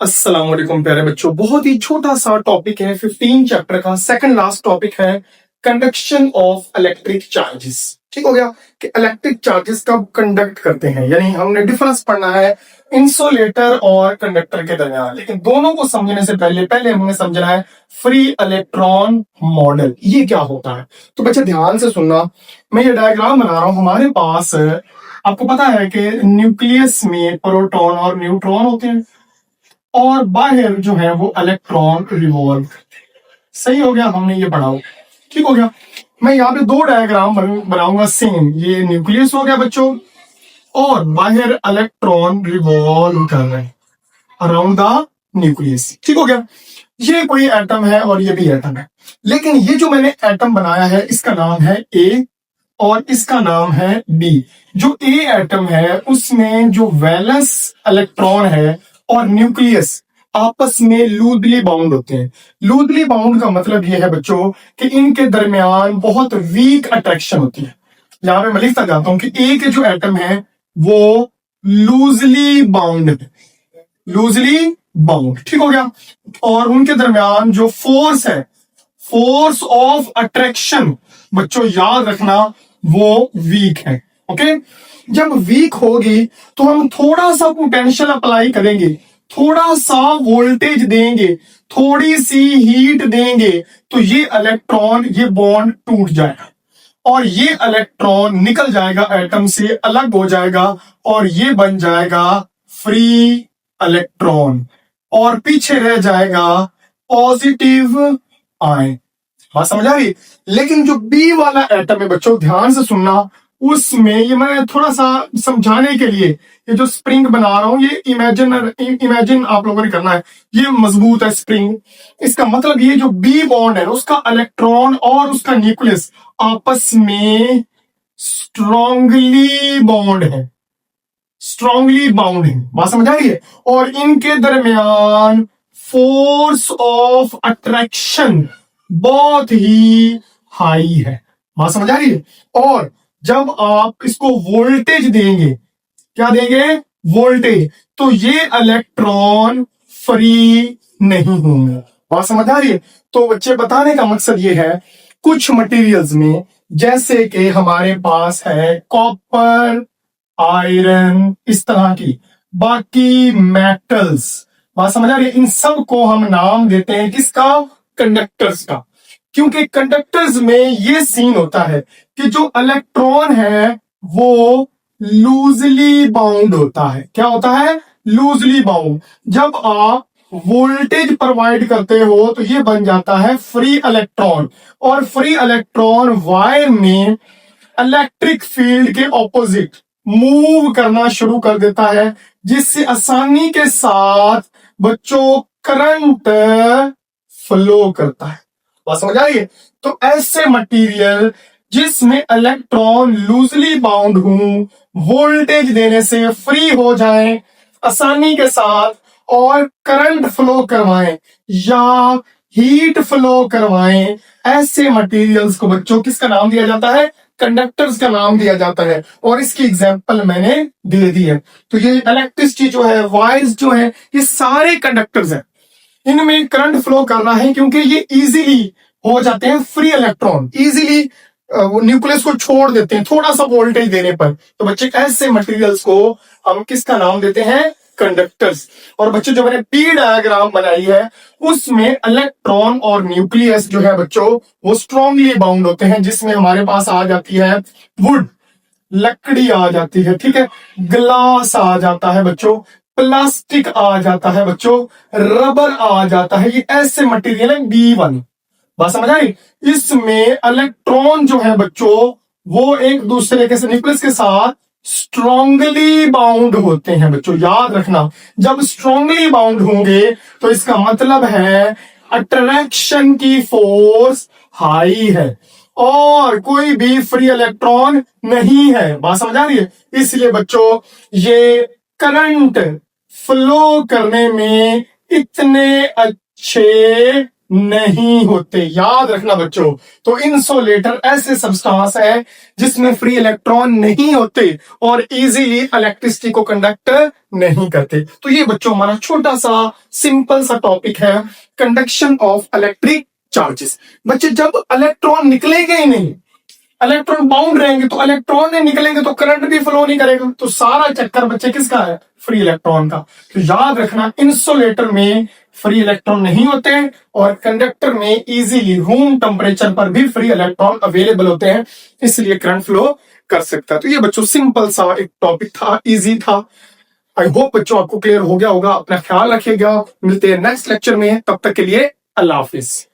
अस्सलाम वालेकुम प्यारे बच्चों। बहुत ही छोटा सा टॉपिक है, 15 चैप्टर का सेकंड लास्ट टॉपिक है कंडक्शन ऑफ इलेक्ट्रिक चार्जेस। ठीक हो गया कि इलेक्ट्रिक चार्जेस कब कंडक्ट करते हैं, यानी हमने डिफरेंस पढ़ना है इंसुलेटर और कंडक्टर के दरमियान। लेकिन दोनों को समझने से पहले हमने समझना है फ्री इलेक्ट्रॉन मॉडल ये क्या होता है। तो बच्चे ध्यान से सुनना, मैं ये डायग्राम बना रहा हूं। हमारे पास आपको पता है कि न्यूक्लियस में प्रोटॉन और न्यूट्रॉन होते हैं और बाहर जो है वो इलेक्ट्रॉन रिवॉल्व। सही हो गया, हमने ये पढ़ा हो, ठीक हो गया। मैं यहाँ पे दो डायग्राम बनाऊंगा सेम। ये न्यूक्लियस हो गया बच्चों, और बाहर इलेक्ट्रॉन रिवॉल्व कर रहे हैं अराउंड द न्यूक्लियस। ठीक हो गया। ये कोई एटम है और ये भी एटम है, लेकिन ये जो मैंने एटम बनाया है इसका नाम है ए और इसका नाम है बी। जो ए एटम है उसमें जो वैलेंस इलेक्ट्रॉन है और न्यूक्लियस आपस में लूजली बाउंड होते हैं। लूजली बाउंड का मतलब यह है बच्चों कि इनके दरमियान बहुत वीक अट्रैक्शन होती है। यहां पे मैं लिखता जाता हूं कि ए के जो एटम है वो लूजली बाउंड है, लूजली बाउंड। ठीक हो गया। और उनके दरमियान जो फोर्स है, फोर्स ऑफ अट्रैक्शन, बच्चों याद रखना वो वीक है। ओके, जब वीक होगी तो हम थोड़ा सा पोटेंशियल अप्लाई करेंगे, थोड़ा सा वोल्टेज देंगे, थोड़ी सी हीट देंगे तो ये इलेक्ट्रॉन, ये बॉन्ड टूट जाएगा और ये इलेक्ट्रॉन निकल जाएगा एटम से, अलग हो जाएगा और ये बन जाएगा फ्री इलेक्ट्रॉन और पीछे रह जाएगा पॉजिटिव आयन। बात समझ आ रही। लेकिन जो बी वाला एटम है बच्चों, ध्यान से सुनना, उसमें ये मैं थोड़ा सा समझाने के लिए ये जो स्प्रिंग बना रहा हूं, ये इमेजिन आप लोगों ने करना है। ये मजबूत है स्प्रिंग, इसका मतलब ये जो बी बॉन्ड है उसका इलेक्ट्रॉन और उसका न्यूक्लियस आपस में स्ट्रांगली बॉन्ड है, स्ट्रांगली बाउंड है। बात समझ आ रही है। और इनके दरमियान फोर्स ऑफ अट्रैक्शन बहुत ही हाई है। बात समझ आ रही है। और जब आप इसको वोल्टेज देंगे, क्या देंगे, वोल्टेज, तो ये इलेक्ट्रॉन फ्री नहीं होंगे। बात समझ आ रही है। तो बच्चे बताने का मकसद ये है, कुछ मटेरियल्स में जैसे कि हमारे पास है कॉपर, आयरन, इस तरह की बाकी मेटल्स, बात समझ आ रही है, इन सब को हम नाम देते हैं किसका, कंडक्टर्स का। क्योंकि कंडक्टर्स में ये सीन होता है कि जो इलेक्ट्रॉन है वो लूजली बाउंड होता है। क्या होता है, लूजली बाउंड। जब आप वोल्टेज प्रोवाइड करते हो तो ये बन जाता है फ्री इलेक्ट्रॉन, और फ्री इलेक्ट्रॉन वायर में इलेक्ट्रिक फील्ड के ऑपोजिट मूव करना शुरू कर देता है, जिससे आसानी के साथ बच्चों करंट फ्लो करता है। बात समझ आ रही है। तो ऐसे मटेरियल जिसमें इलेक्ट्रॉन लूजली बाउंड हो, वोल्टेज देने से फ्री हो जाए आसानी के साथ और करंट फ्लो करवाएं या हीट फ्लो करवाएं, ऐसे मटेरियल्स को बच्चों किसका नाम दिया जाता है, कंडक्टर्स का नाम दिया जाता है। और इसकी एग्जांपल मैंने दे दी है। तो ये इलेक्ट्रिसिटी जो है, वायर्स जो है, ये सारे कंडक्टर्स हैं। इनमें करंट फ्लो करना है क्योंकि ये इजीली हो जाते हैं फ्री इलेक्ट्रॉन, इजीली न्यूक्लियस को छोड़ देते हैं थोड़ा सा वोल्टेज देने पर। तो बच्चे ऐसे मटेरियल्स को हम किसका नाम देते हैं, कंडक्टर्स। और बच्चे जो मैंने पी डायग्राम बनाई है उसमें इलेक्ट्रॉन और न्यूक्लियस जो है बच्चों वो स्ट्रांगली बाउंड होते हैं, जिसमें हमारे पास आ जाती है वुड, लकड़ी आ जाती है, ठीक है, ग्लास आ जाता है बच्चों, प्लास्टिक आ जाता है बच्चों, रबर आ जाता है। ये ऐसे मटेरियल है B1। बात समझ आई। इसमें इलेक्ट्रॉन जो है बच्चों वो एक दूसरे के न्यूक्लियस के साथ स्ट्रांगली बाउंड होते हैं। बच्चों याद रखना, जब स्ट्रांगली बाउंड होंगे तो इसका मतलब है अट्रैक्शन की फोर्स हाई है और कोई भी फ्री इलेक्ट्रॉन नहीं है। बात समझ आ रही है। इसलिए बच्चों ये करंट फ्लो करने में इतने अच्छे नहीं होते। याद रखना बच्चों। तो इंसुलेटर ऐसे सब्सटेंस है जिसमें फ्री इलेक्ट्रॉन नहीं होते और इजीली इलेक्ट्रिसिटी को कंडक्ट नहीं करते। तो ये बच्चों हमारा छोटा सा सिंपल सा टॉपिक है, कंडक्शन ऑफ इलेक्ट्रिक चार्जेस। बच्चे जब इलेक्ट्रॉन निकलेंगे ही नहीं, इलेक्ट्रॉन बाउंड रहेंगे, तो इलेक्ट्रॉन नहीं निकलेंगे तो करंट भी फ्लो नहीं करेगा। तो सारा चक्कर बच्चे किसका है? फ्री इलेक्ट्रॉन का। तो याद रखना, इंसुलेटर में फ्री इलेक्ट्रॉन नहीं होते और कंडक्टर में इजीली रूम टेम्परेचर पर भी फ्री इलेक्ट्रॉन अवेलेबल होते हैं, इसलिए करंट फ्लो कर सकता है। तो ये बच्चों सिंपल सा एक टॉपिक था, इजी था। आई होप बच्चों आपको क्लियर हो गया होगा। अपना ख्याल रखिएगा, मिलते हैं नेक्स्ट लेक्चर में, तब तक के लिए अल्लाह हाफिज।